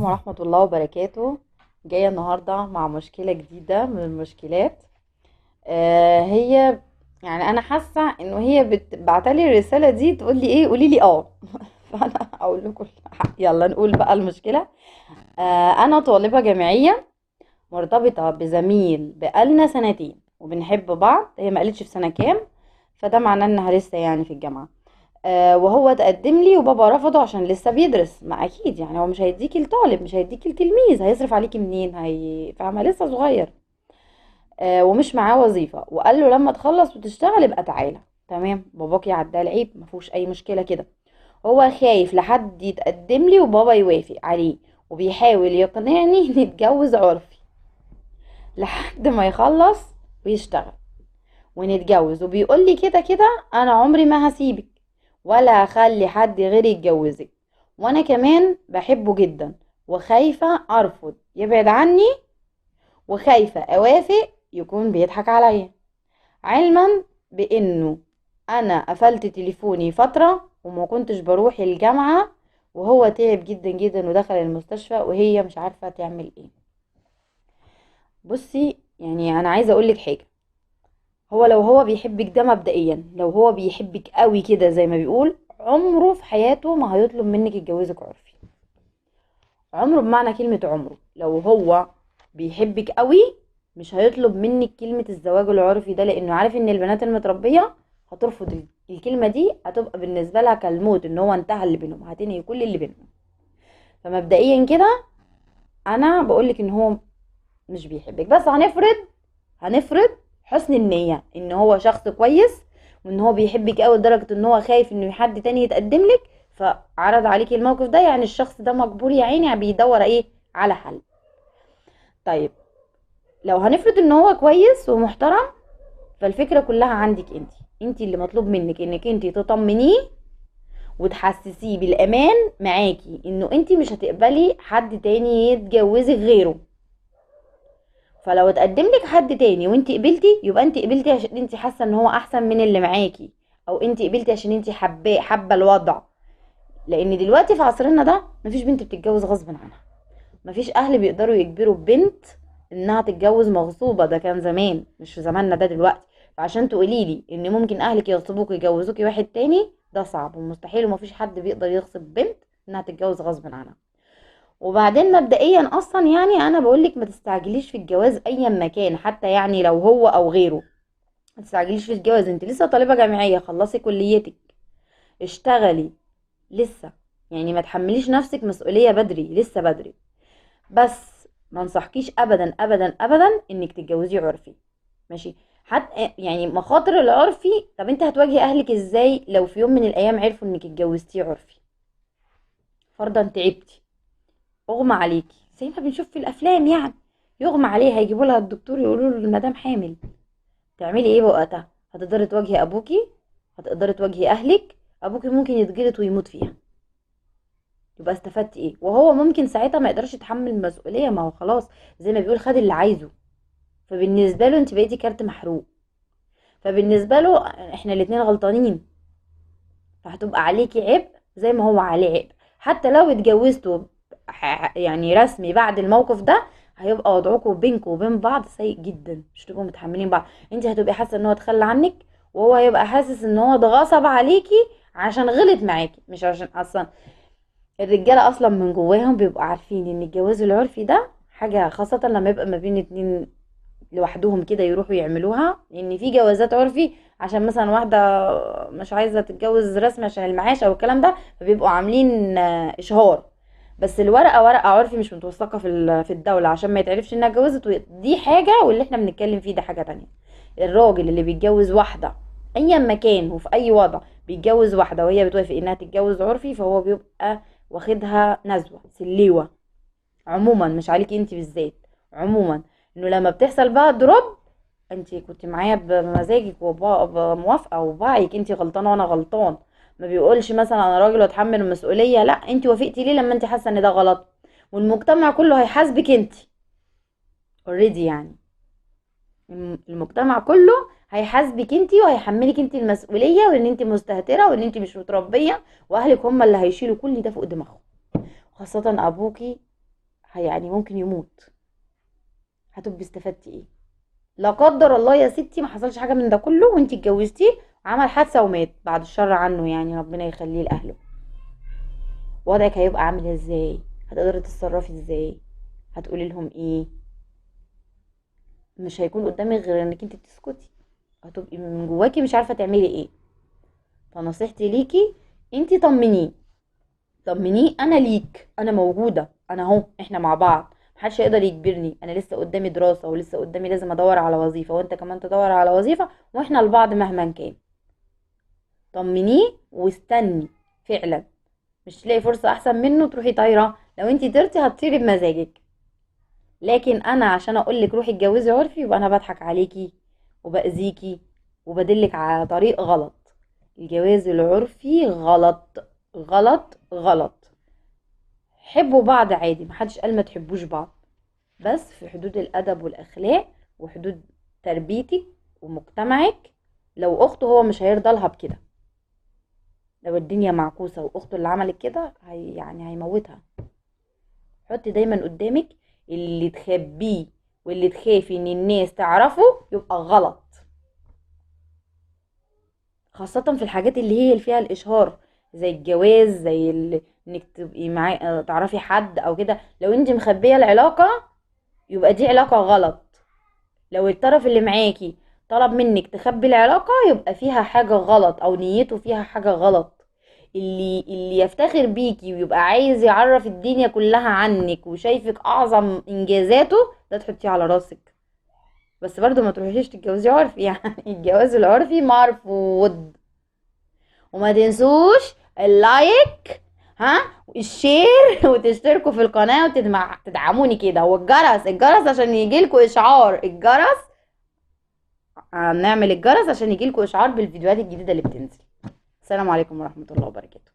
عليكم ورحمة الله وبركاته. جاية النهاردة مع مشكلة جديدة من المشكلات. هي يعني أنا حاسة إنه هي بعتلي الرسالة دي تقول لي إيه، قولي لي فأنا أقول لكم يلا نقول بقى المشكلة. أنا طالبة جامعية مرتبطة بزميل بقالنا سنتين وبنحب بعض. هي ما قالتش في سنة كام، فده معناه إنها لسه يعني في الجامعة. وهو تقدم لي وبابا رفضه عشان لسه بيدرس. ما اكيد يعني هو مش هيديكي الطالب، مش هيديكي التلميذ، هيصرف عليكي منين؟ فاهمه لسه صغير. ومش معاه وظيفه، وقال له لما تخلص وتشتغل يبقى تعالى. تمام، باباكي عداه العيب، ما فيهوش اي مشكله كده. هو خايف لحد يتقدم لي وبابا يوافق عليه، وبيحاول يقنعني نتجوز عرفي لحد ما يخلص ويشتغل ونتجوز. وبيقول لي كده كده انا عمري ما هسيبك ولا هخلي حد غيري يتجوزك، وانا كمان بحبه جدا وخايفة ارفض يبعد عني، وخايفة اوافق يكون بيضحك عليا، علما بانه انا قفلت تليفوني فترة وما كنتش بروح الجامعة، وهو تعب جدا جدا ودخل المستشفى وهي مش عارفة تعمل ايه. بصي يعني انا عايزة اقولك حاجة، هو لو هو بيحبك ده مبدئيا، لو هو بيحبك قوي كده زي ما بيقول، عمره في حياته ما هيطلب منك يتجوزك عرفي. عمره بمعنى كلمة عمره. لو هو بيحبك قوي مش هيطلب منك كلمة الزواج العرفي ده، لانه عارف ان البنات المتربية هترفض الكلمة دي، هتبقى بالنسبة لها كالموت، ان هو انتهى اللي بينهم، هتنهي كل اللي بينهم. فمبدئيا كده انا بقولك ان هو مش بيحبك. بس هنفرض حسن النية ان هو شخص كويس، وان هو بيحبك قوي لدرجة ان هو خايف انه حد تاني يتقدم لك فعرض عليكي الموقف ده. يعني الشخص ده مجبور يا عيني، بيدور ايه على حل. طيب لو هنفرض ان هو كويس ومحترم، فالفكرة كلها عندك انت اللي مطلوب منك انك انت تطمنيه وتحسسيه بالامان معاكي، انه انت مش هتقبلي حد تاني يتجوزك غيره. فلو اتقدم لك حد تاني وانت قبلتي، يبقى انت قبلتي عشان انت حاسه ان هو احسن من اللي معاكي، او انت قبلتي عشان انت حابه الوضع. لان دلوقتي في عصرنا ده مفيش بنت بتتجوز غصب عنها، مفيش اهل بيقدروا يجبروا بنت انها تتجوز مغصوبه. ده كان زمان، مش في زماننا ده دلوقتي. فعشان تقولي لي ان ممكن اهلك يغصبوك يجوزوكي واحد تاني، ده صعب ومستحيل، ومفيش حد بيقدر يغصب بنت انها تتجوز غصب عنها. وبعدين مبدئيا اصلا يعني انا بقولك ما تستعجليش في الجواز ايا ما كان، حتى يعني لو هو او غيره. ما تستعجليش في الجواز، انت لسه طالبة جامعية، خلصي كليتك، اشتغلي لسه. يعني ما تحمليش نفسك مسؤولية بدري، لسه بدري. بس ما انصحكيش ابدا ابدا ابدا انك تتجوزي عرفي. ماشي؟ حتى يعني مخاطر العرفي، طب انت هتواجهي اهلك ازاي لو في يوم من الايام عرفوا انك اتجوزتيه عرفي؟ فرضا تعبتي، اغمى عليكي زي ما بنشوف في الافلام يعني، يغمى عليها يجيبوا لها الدكتور يقولوا له المدام حامل، تعملي ايه بقى وقتها؟ هتقدري تواجهي ابوكي؟ هتقدري تواجهي اهلك؟ ابوكي ممكن يتجلط ويموت فيها، يبقى استفدتي ايه؟ وهو ممكن ساعتها ما يقدرش يتحمل المسؤوليه، ما هو خلاص زي ما بيقول خد اللي عايزه. فبالنسبه له انت بقيتي كارت محروق، فبالنسبه له احنا الاتنين غلطانين، فهتبقى عليكي عبء زي ما هو عليه عبء. حتى لو اتجوزتوا يعني رسمي بعد الموقف ده، هيبقى وضعكم بينكم وبين بعض سيء جدا، مش هتبقوا متحملين بعض. انت هتبقي حاسه ان هو اتخلى عنك، وهو هيبقى حاسس ان هو اتغصب عليكي عشان غلط معاكي، مش عشان اصلا. الرجاله اصلا من جواهم بيبقوا عارفين ان الجواز العرفي ده حاجه، خاصه لما يبقى ما بين اتنين لوحدهم كده يروحوا يعملوها. ان في جوازات عرفي عشان مثلا واحده مش عايزه تتجوز رسمي عشان المعاش او الكلام ده، فبيبقوا عاملين اشهار. بس الورقه ورقه عرفي مش متوثقه في الدوله عشان ما يتعرفش انها اتجوزت. دي حاجه، واللي احنا بنتكلم فيه ده حاجه تانية. الراجل اللي بيتجوز واحده ايا ما كان وفي اي وضع، بيتجوز واحده وهي بتوافق انها تتجوز عرفي، فهو بيبقى واخدها نزوه سليوه. عموما مش عليكي انت بالذات، عموما انه لما بتحصل بقى دروب، انت كنت معايا بمزاجك وبموافقه وبعيك، انت غلطانه وانا غلطان. ما بيقولش مثلا انا راجل واتحمل المسؤوليه، لا، انت وافقتي ليه لما انت حاسه ان ده غلط؟ والمجتمع كله هيحاسبك انت اوريدي يعني. المجتمع كله هيحاسبك انت وهيحملك انت المسؤوليه، وان انت مستهتره وان انت مش متربيه، واهلك هم اللي هيشيلوا كل ده فوق دماغهم، خاصه ابوكي يعني ممكن يموت، هتبقي استفدتي ايه؟ لا قدر الله يا ستي ما حصلش حاجه من ده كله وانتي اتجوزتيه، عمل حادثه ومات بعد الشر عنه، يعني ربنا يخليه لاهله، وضعك هيبقى عامل ازاي؟ هتقدري تتصرفي ازاي؟ هتقولي لهم ايه؟ مش هيكون قدامك غير انك انت تسكتي، هتبقي من جواكي مش عارفه تعملي ايه. فنصيحتي ليكي، انت طمنيه، طمنيه، انا ليك، انا موجوده، انا اهو، احنا مع بعض، محدش هيقدر يجبرني، انا لسه قدامي دراسه ولسه قدامي لازم ادور على وظيفه، وانت كمان تدور على وظيفه، واحنا لبعض مهما كان. طمنيه واستني فعلا، مش تلاقي فرصه احسن منه تروحي طايره، لو انت طرتي هتطيري بمزاجك. لكن انا عشان اقولك روحي اتجوزي عرفي يبقى انا بضحك عليكي وبأذيكي وبدلك على طريق غلط. الجواز العرفي غلط، غلط غلط. حبوا بعض عادي، محدش قال ما تحبوش بعض، بس في حدود الادب والاخلاق وحدود تربيتك ومجتمعك. لو اخته هو مش هيرضى لها بكده، لو الدنيا معكوسه واخته اللي عملت كده يعني هيموتها. حطي دايما قدامك اللي تخبيه واللي تخافي ان الناس تعرفه يبقى غلط، خاصة في الحاجات اللي فيها الاشهار، زي الجواز، زي انك تبقي معاه تعرفي حد او كده. لو انت مخبية العلاقة يبقى دي علاقة غلط. لو الطرف اللي معاكي طلب منك تخبي العلاقة يبقى فيها حاجة غلط او نيته فيها حاجة غلط. اللي يفتخر بيكي ويبقى عايز يعرف الدنيا كلها عنك وشايفك اعظم انجازاته، ده تحطيه على راسك. بس برضو ما تروحيش تتجوزي عرفي يعني الجواز العرفي مرفوض. وما تنسوش اللايك، ها، والشير وتشتركوا في القناة وتدعموني كده، والجرس عشان يجيلكوا اشعار. الجرس هنعمل الجرس عشان يجيلكوا اشعار بالفيديوهات الجديدة اللي بتنزل. السلام عليكم ورحمة الله وبركاته.